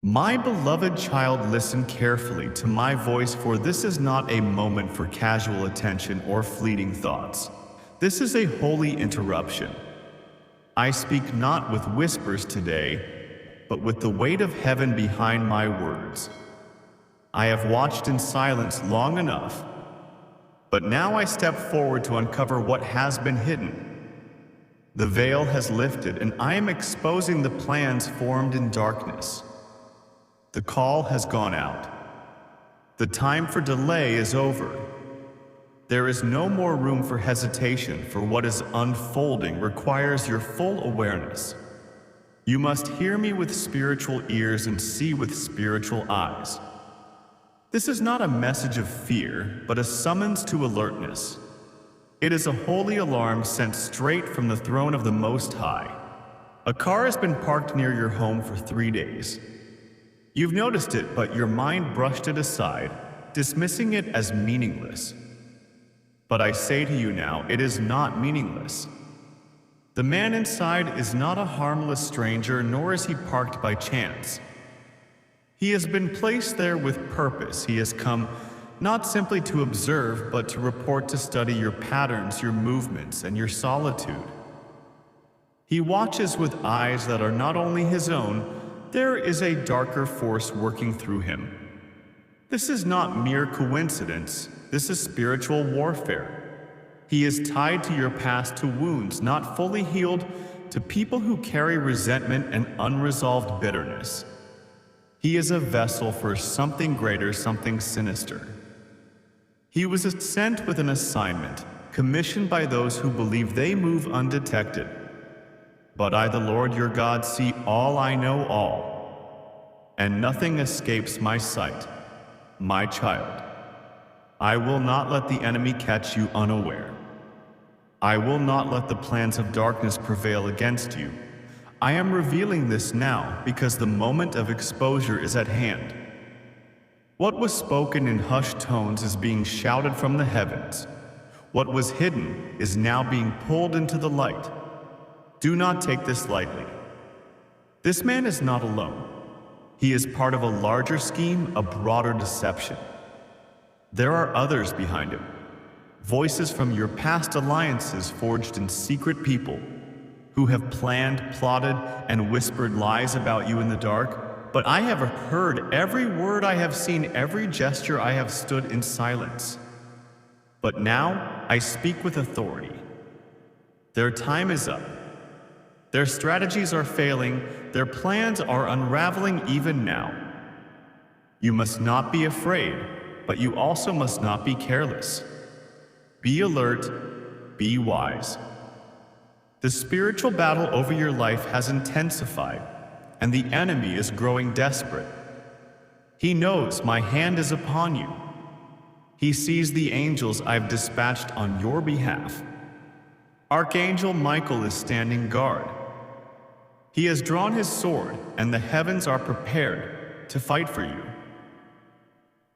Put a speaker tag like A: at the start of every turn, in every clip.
A: My beloved child, listen carefully to my voice, for this is not a moment for casual attention or fleeting thoughts. This is a holy interruption. I speak not with whispers today, but with the weight of heaven behind my words. I have watched in silence long enough, but now I step forward to uncover what has been hidden. The veil has lifted, and I am exposing the plans formed in darkness. The call has gone out. The time for delay is over. There is no more room for hesitation, for what is unfolding requires your full awareness. You must hear me with spiritual ears and see with spiritual eyes. This is not a message of fear, but a summons to alertness. It is a holy alarm sent straight from the throne of the Most High. A car has been parked near your home for 3 days. You've noticed it, but your mind brushed it aside, dismissing it as meaningless. But I say to you now, it is not meaningless. The man inside is not a harmless stranger, nor is he parked by chance. He has been placed there with purpose. He has come not simply to observe, but to report, to study your patterns, your movements, and your solitude. He watches with eyes that are not only his own. There is a darker force working through him. This is not mere coincidence. This is spiritual warfare. He is tied to your past, to wounds not fully healed, to people who carry resentment and unresolved bitterness. He is a vessel for something greater, something sinister. He was sent with an assignment, commissioned by those who believe they move undetected. But I, the Lord your God, see all, I know all, and nothing escapes my sight. My child, I will not let the enemy catch you unaware. I will not let the plans of darkness prevail against you. I am revealing this now because the moment of exposure is at hand. What was spoken in hushed tones is being shouted from the heavens. What was hidden is now being pulled into the light. Do not take this lightly. This man is not alone. He is part of a larger scheme, a broader deception. There are others behind him. Voices from your past alliances forged in secret, people who have planned, plotted, and whispered lies about you in the dark. But I have heard every word, I have seen every gesture, I have stood in silence. But now I speak with authority. Their time is up. Their strategies are failing, their plans are unraveling even now. You must not be afraid, but you also must not be careless. Be alert, be wise. The spiritual battle over your life has intensified, and the enemy is growing desperate. He knows my hand is upon you. He sees the angels I've dispatched on your behalf. Archangel Michael is standing guard. He has drawn his sword, and the heavens are prepared to fight for you.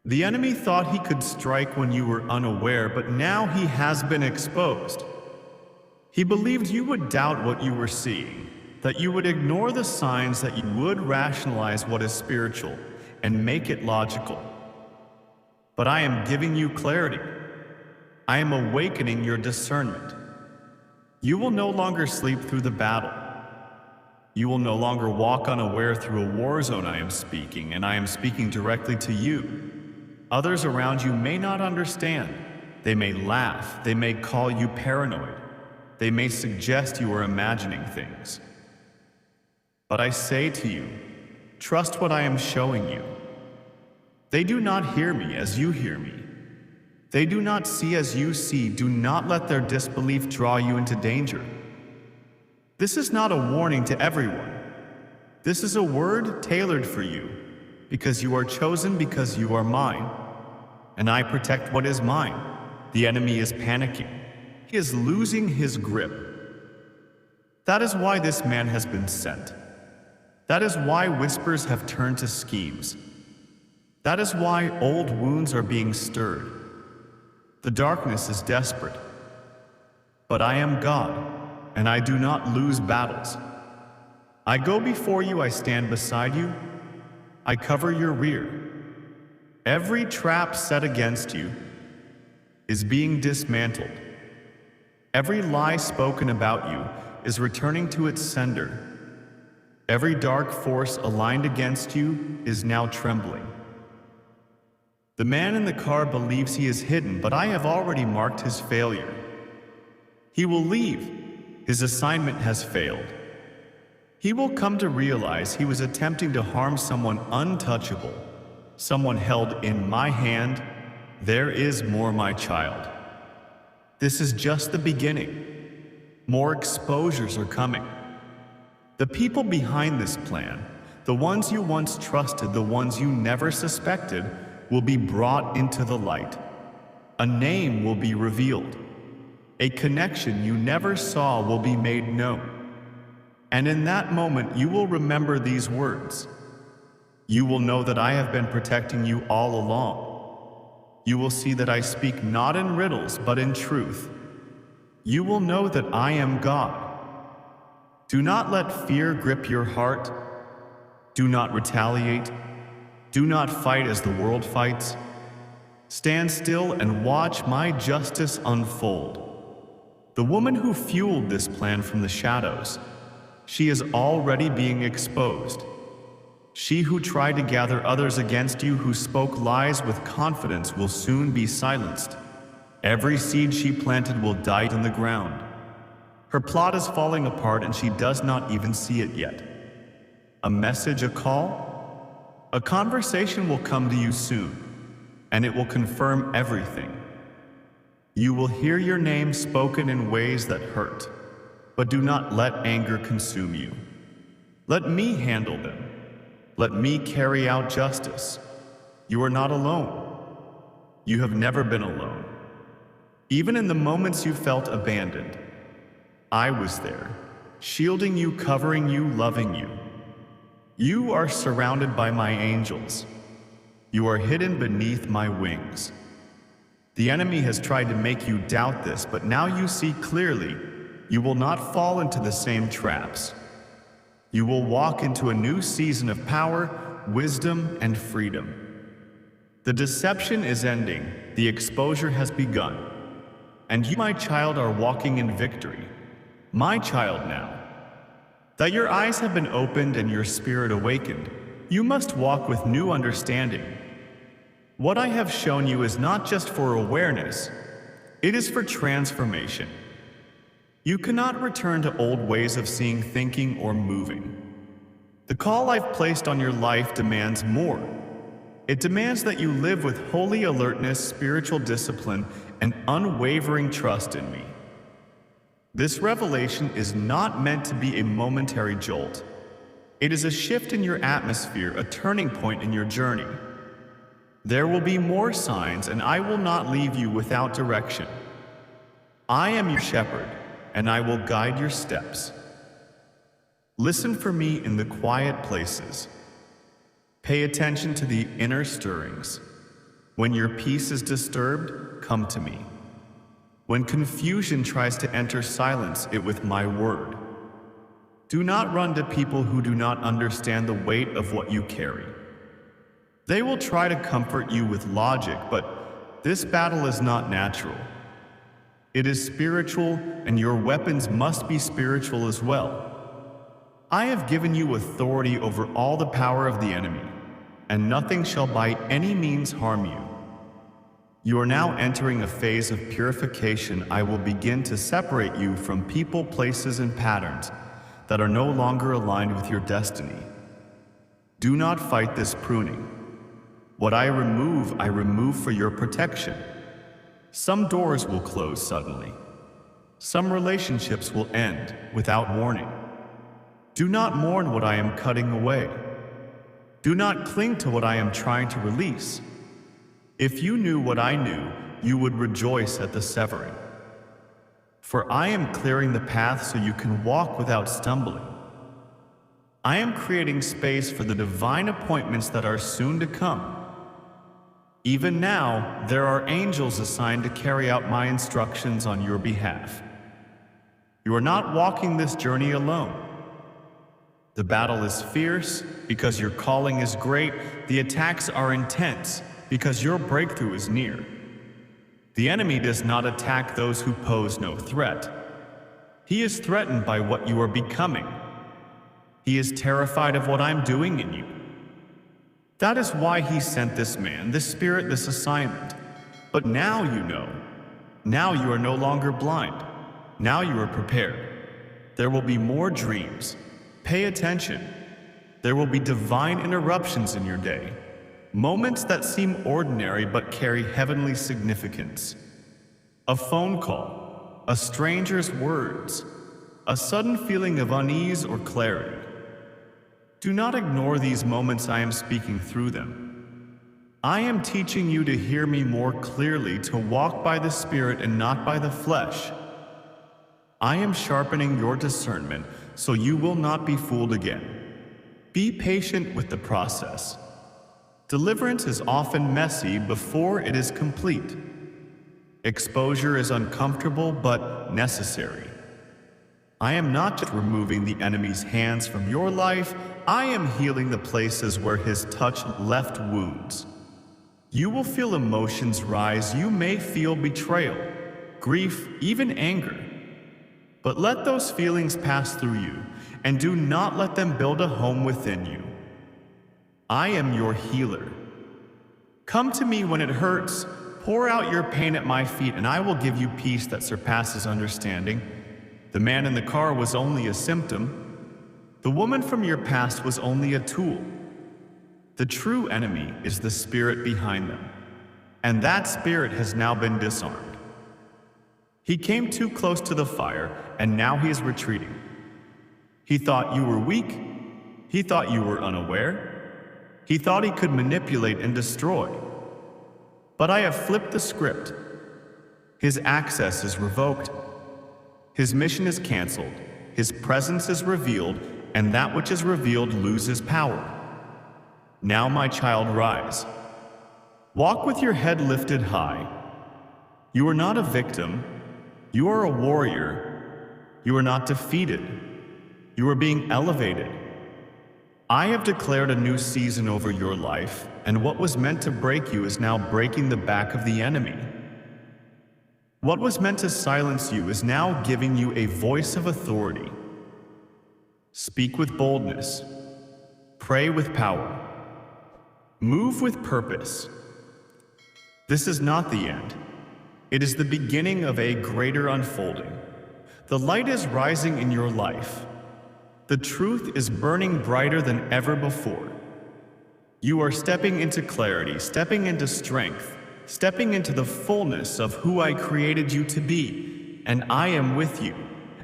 A: The enemy thought he could strike when you were unaware, but now he has been exposed. He believed you would doubt what you were seeing, that you would ignore the signs, that you would rationalize what is spiritual and make it logical. But I am giving you clarity. I am awakening your discernment. You will no longer sleep through the battle. You will no longer walk unaware through a war zone. I am speaking, and I am speaking directly to you. Others around you may not understand. They may laugh. They may call you paranoid. They may suggest you are imagining things. But I say to you, trust what I am showing you. They do not hear me as you hear me. They do not see as you see. Do not let their disbelief draw you into danger. This is not a warning to everyone. This is a word tailored for you, because you are chosen, because you are mine, and I protect what is mine. The enemy is panicking. He is losing his grip. That is why this man has been sent. That is why whispers have turned to schemes. That is why old wounds are being stirred. The darkness is desperate. But I am God, and I do not lose battles. I go before you, I stand beside you. I cover your rear. Every trap set against you is being dismantled. Every lie spoken about you is returning to its sender. Every dark force aligned against you is now trembling. The man in the car believes he is hidden, but I have already marked his failure. He will leave. His assignment has failed. He will come to realize he was attempting to harm someone untouchable, someone held in my hand. There is more, my child. This is just the beginning. More exposures are coming. The people behind this plan, the ones you once trusted, the ones you never suspected, will be brought into the light. A name will be revealed. A connection you never saw will be made known. And in that moment, you will remember these words. You will know that I have been protecting you all along. You will see that I speak not in riddles, but in truth. You will know that I am God. Do not let fear grip your heart. Do not retaliate. Do not fight as the world fights. Stand still and watch my justice unfold. The woman who fueled this plan from the shadows, she is already being exposed. She who tried to gather others against you, who spoke lies with confidence, will soon be silenced. Every seed she planted will die in the ground. Her plot is falling apart and she does not even see it yet. A message, a call? A conversation will come to you soon, and it will confirm everything. You will hear your name spoken in ways that hurt, but do not let anger consume you. Let me handle them. Let me carry out justice. You are not alone. You have never been alone. Even in the moments you felt abandoned, I was there, shielding you, covering you, loving you. You are surrounded by my angels. You are hidden beneath my wings. The enemy has tried to make you doubt this, but now you see clearly. You will not fall into the same traps. You will walk into a new season of power, wisdom, and freedom. The deception is ending. The exposure has begun. And you, my child, are walking in victory. My child now. That your eyes have been opened and your spirit awakened, you must walk with new understanding. What I have shown you is not just for awareness, it is for transformation. You cannot return to old ways of seeing, thinking, or moving. The call I've placed on your life demands more. It demands that you live with holy alertness, spiritual discipline, and unwavering trust in me. This revelation is not meant to be a momentary jolt. It is a shift in your atmosphere, a turning point in your journey. There will be more signs, and I will not leave you without direction. I am your shepherd, and I will guide your steps. Listen for me in the quiet places. Pay attention to the inner stirrings. When your peace is disturbed, come to me. When confusion tries to enter, silence it with my word. Do not run to people who do not understand the weight of what you carry. They will try to comfort you with logic, but this battle is not natural. It is spiritual, and your weapons must be spiritual as well. I have given you authority over all the power of the enemy, and nothing shall by any means harm you. You are now entering a phase of purification. I will begin to separate you from people, places, and patterns that are no longer aligned with your destiny. Do not fight this pruning. What I remove for your protection. Some doors will close suddenly. Some relationships will end without warning. Do not mourn what I am cutting away. Do not cling to what I am trying to release. If you knew what I knew, you would rejoice at the severing. For I am clearing the path so you can walk without stumbling. I am creating space for the divine appointments that are soon to come. Even now, there are angels assigned to carry out my instructions on your behalf. You are not walking this journey alone. The battle is fierce because your calling is great. The attacks are intense because your breakthrough is near. The enemy does not attack those who pose no threat. He is threatened by what you are becoming. He is terrified of what I'm doing in you. That is why he sent this man, this spirit, this assignment. But now you know. Now you are no longer blind. Now you are prepared. There will be more dreams. Pay attention. There will be divine interruptions in your day. Moments that seem ordinary but carry heavenly significance. A phone call, a stranger's words, a sudden feeling of unease or clarity. Do not ignore these moments. I am speaking through them. I am teaching you to hear me more clearly, to walk by the Spirit and not by the flesh. I am sharpening your discernment so you will not be fooled again. Be patient with the process. Deliverance is often messy before it is complete. Exposure is uncomfortable but necessary. I am not just removing the enemy's hands from your life, I am healing the places where his touch left wounds. You will feel emotions rise. You may feel betrayal, grief, even anger. But let those feelings pass through you, and do not let them build a home within you. I am your healer. Come to me when it hurts. Pour out your pain at my feet, and I will give you peace that surpasses understanding. The man in the car was only a symptom. The woman from your past was only a tool. The true enemy is the spirit behind them, and that spirit has now been disarmed. He came too close to the fire, and now he is retreating. He thought you were weak. He thought you were unaware. He thought he could manipulate and destroy. But I have flipped the script. His access is revoked. His mission is canceled. His presence is revealed, and that which is revealed loses power. Now, my child, rise. Walk with your head lifted high. You are not a victim. You are a warrior. You are not defeated. You are being elevated. I have declared a new season over your life, and what was meant to break you is now breaking the back of the enemy. What was meant to silence you is now giving you a voice of authority. Speak with boldness. Pray with power. Move with purpose. This is not the end. It is the beginning of a greater unfolding. The light is rising in your life. The truth is burning brighter than ever before. You are stepping into clarity, stepping into strength, stepping into the fullness of who I created you to be, and I am with you.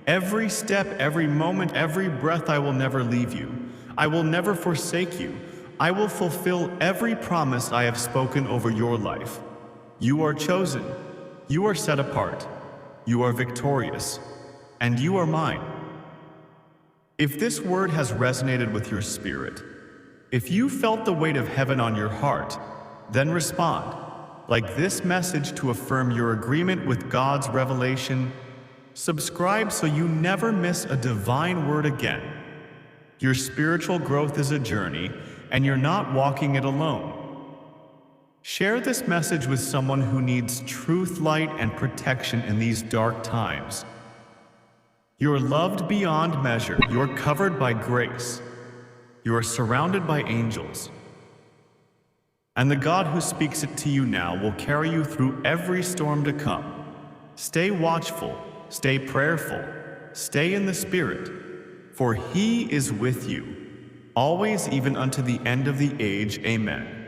A: Every step, every moment, every breath, I will never leave you. I will never forsake you. I will fulfill every promise I have spoken over your life. You are chosen. You are set apart. You are victorious. And you are mine. If this word has resonated with your spirit, if you felt the weight of heaven on your heart, then respond. Like this message to affirm your agreement with God's revelation. Subscribe so you never miss a divine word again. Your spiritual growth is a journey, and you're not walking it alone. Share this message with someone who needs truth, light, and protection in these dark times. You're loved beyond measure. You're covered by grace. You are surrounded by angels. And the God who speaks it to you now will carry you through every storm to come. Stay watchful, stay prayerful, stay in the Spirit, for He is with you, always, even unto the end of the age. Amen.